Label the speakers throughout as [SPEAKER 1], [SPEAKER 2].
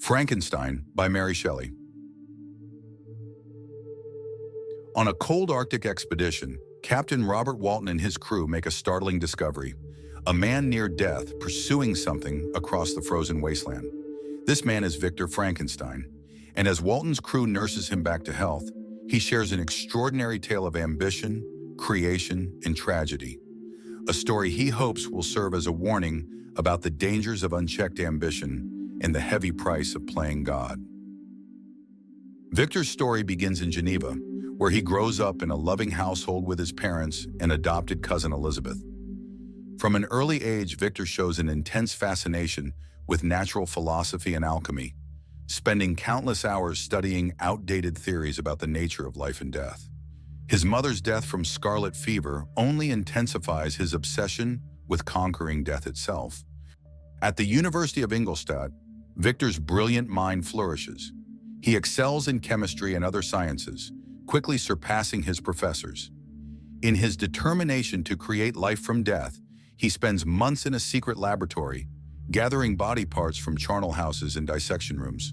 [SPEAKER 1] Frankenstein by Mary Shelley. On a cold Arctic expedition, Captain Robert Walton and his crew make a startling discovery: a man near death pursuing something across the frozen wasteland. This man is Victor Frankenstein, and as Walton's crew nurses him back to health, he shares an extraordinary tale of ambition, creation, and tragedy. A story he hopes will serve as a warning about the dangers of unchecked ambition and the heavy price of playing God. Victor's story begins in Geneva, where he grows up in a loving household with his parents and adopted cousin Elizabeth. From an early age, Victor shows an intense fascination with natural philosophy and alchemy, spending countless hours studying outdated theories about the nature of life and death. His mother's death from scarlet fever only intensifies his obsession with conquering death itself. At the University of Ingolstadt, Victor's brilliant mind flourishes. He excels in chemistry and other sciences, quickly surpassing his professors. In his determination to create life from death, he spends months in a secret laboratory, gathering body parts from charnel houses and dissection rooms.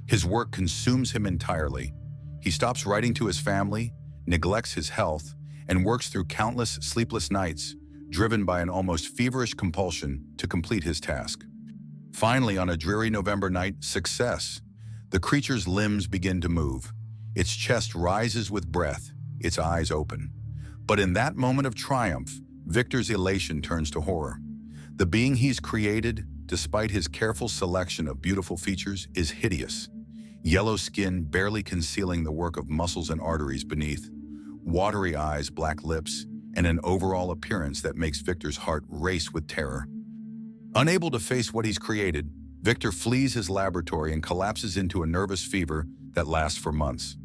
[SPEAKER 1] His work consumes him entirely. He stops writing to his family, neglects his health, and works through countless sleepless nights, driven by an almost feverish compulsion to complete his task. Finally, on a dreary November night, success. The creature's limbs begin to move. Its chest rises with breath, its eyes open. But in that moment of triumph, Victor's elation turns to horror. The being he's created, despite his careful selection of beautiful features, is hideous. Yellow skin barely concealing the work of muscles and arteries beneath, watery eyes, black lips, and an overall appearance that makes Victor's heart race with terror. Unable to face what he's created, Victor flees his laboratory and collapses into a nervous fever that lasts for months.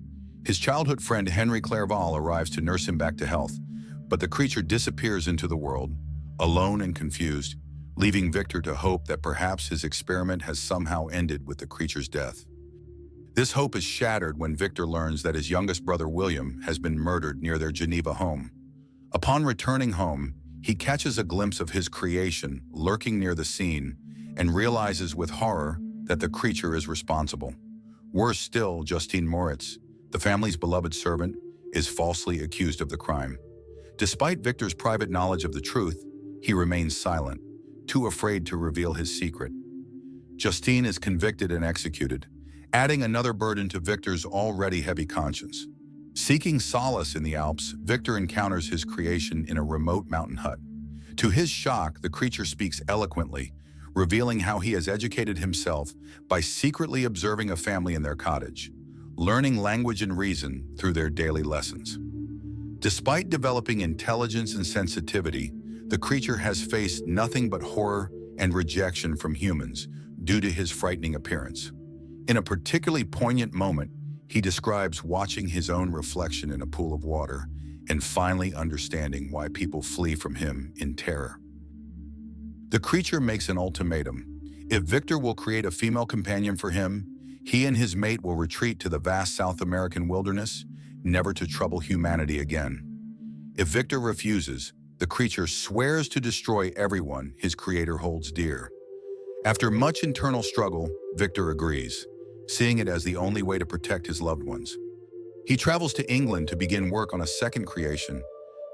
[SPEAKER 1] His childhood friend Henry Clerval arrives to nurse him back to health, but the creature disappears into the world, alone and confused, leaving Victor to hope that perhaps his experiment has somehow ended with the creature's death. This hope is shattered when Victor learns that his youngest brother William has been murdered near their Geneva home. Upon returning home, he catches a glimpse of his creation lurking near the scene and realizes with horror that the creature is responsible. Worse still, Justine Moritz, the family's beloved servant, is falsely accused of the crime. Despite Victor's private knowledge of the truth, he remains silent, too afraid to reveal his secret. Justine is convicted and executed, adding another burden to Victor's already heavy conscience. Seeking solace in the Alps, Victor encounters his creation in a remote mountain hut. To his shock, the creature speaks eloquently, revealing how he has educated himself by secretly observing a family in their cottage, learning language and reason through their daily lessons. Despite developing intelligence and sensitivity, the creature has faced nothing but horror and rejection from humans due to his frightening appearance. In a particularly poignant moment, he describes watching his own reflection in a pool of water and finally understanding why people flee from him in terror. The creature makes an ultimatum. If Victor will create a female companion for him, he and his mate will retreat to the vast South American wilderness, never to trouble humanity again. If Victor refuses, the creature swears to destroy everyone his creator holds dear. After much internal struggle, Victor agrees, seeing it as the only way to protect his loved ones. He travels to England to begin work on a second creation,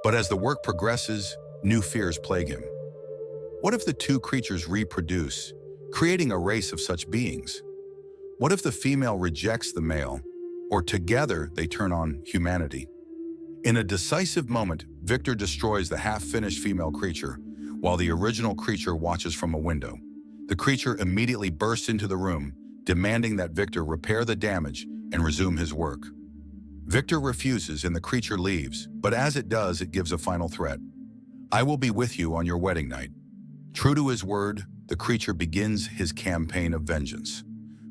[SPEAKER 1] but as the work progresses, new fears plague him. What if the two creatures reproduce, creating a race of such beings? What if the female rejects the male, or together they turn on humanity? In a decisive moment, Victor destroys the half-finished female creature, while the original creature watches from a window. The creature immediately bursts into the room, demanding that Victor repair the damage and resume his work. Victor refuses and the creature leaves, but as it does, it gives a final threat. "I will be with you on your wedding night." True to his word, the creature begins his campaign of vengeance.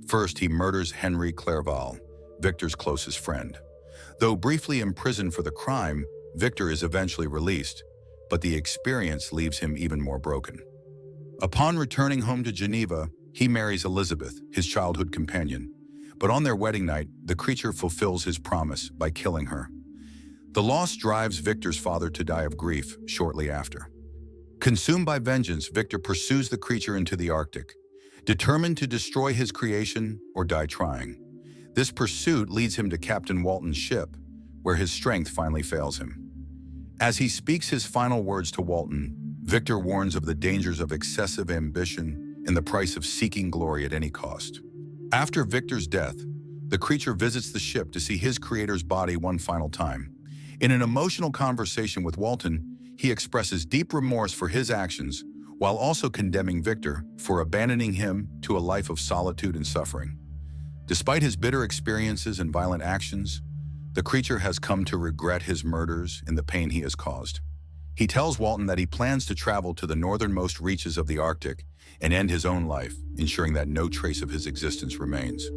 [SPEAKER 1] First, he murders Henry Clerval, Victor's closest friend. Though briefly imprisoned for the crime, Victor is eventually released, but the experience leaves him even more broken. Upon returning home to Geneva, he marries Elizabeth, his childhood companion. But on their wedding night, the creature fulfills his promise by killing her. The loss drives Victor's father to die of grief shortly after. Consumed by vengeance, Victor pursues the creature into the Arctic. determined to destroy his creation or die trying. This pursuit leads him to Captain Walton's ship, where his strength finally fails him. As he speaks his final words to Walton, Victor warns of the dangers of excessive ambition and the price of seeking glory at any cost. After Victor's death, the creature visits the ship to see his creator's body one final time. In an emotional conversation with Walton, he expresses deep remorse for his actions, while also condemning Victor for abandoning him to a life of solitude and suffering. Despite his bitter experiences and violent actions, the creature has come to regret his murders and the pain he has caused. He tells Walton that he plans to travel to the northernmost reaches of the Arctic and end his own life, ensuring that no trace of his existence remains.